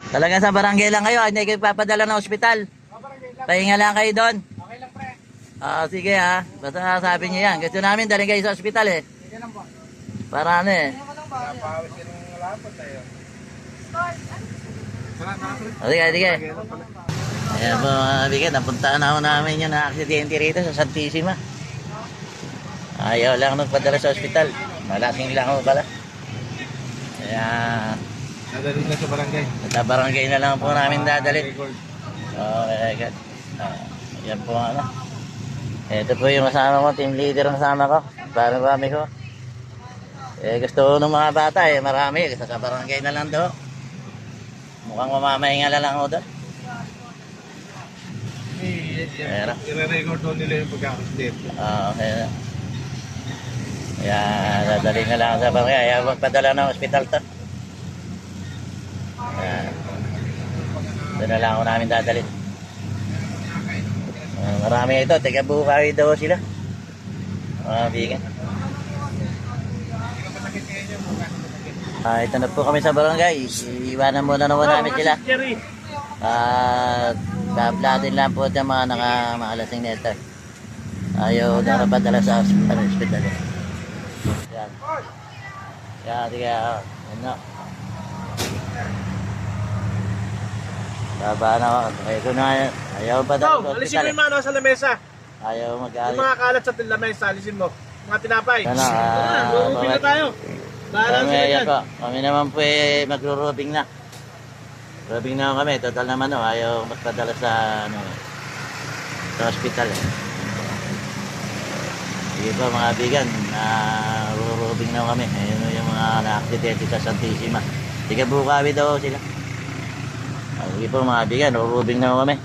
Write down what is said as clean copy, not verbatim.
Talagang sa barangay lang kayo, hindi kayo papadala ng ospital. Barangay lang. Pahinga lang kayo doon. Okay lang, pre. Sige ha, basta sabi niyo yan. Gusto namin daling kayo sa ospital eh. Sige lang po. Para ano eh. Napawis ka ng lapot tayo. Sige. Ayan po mga bigat, napuntaan ako namin yung na-aksidente rito sa Santissima. Ayaw lang nagpadala sa ospital. Malasing lang ako pala. Kaya Nadali na sa barangay. sa barangay na lang po namin dadalhin. Okay, God. Yan po ano. Ito po yung kasama ko, team leader ang kasama ko. Parang kami ko. Gusto ko ng mga bata marami. Sa barangay na lang do. Mukhang mamamahinga na lang ako doon. I-record doon nila yung pagkakasdip. Okay na. Kaya dadalhin na lang sa barangay. Ayaw magpadala ng ospital to. Doon na lang ako namin dadalhin. Marami ito, taga Bukawi daw sila. Mga bigan. Ito na po kami sa barangay. Iiwanan muna naman namin sila. Bablatin lang po yung mga nakamalasing nito. Ayaw na padala sa hospital. Yan. Kaya, ano. Baba na ako. Ito na, ayaw padala sa Alisin hospital. mo yung mga nasa lamesa. Ayaw Yung mag-alit. mga kalat sa lamesa, alisin mo. Mga tinapay. Ano, Rubing na tayo. Bahala sila dyan. Kami naman po magro-rubing na. Rubing na kami. Total naman ayaw magpadala sa sa hospital. Sige po mga bigan, rubing na kami. Ayun yung mga na-aksidente sa Santissima. Sige Bukawi daw sila. Sige po mga bigan, rubing na kami.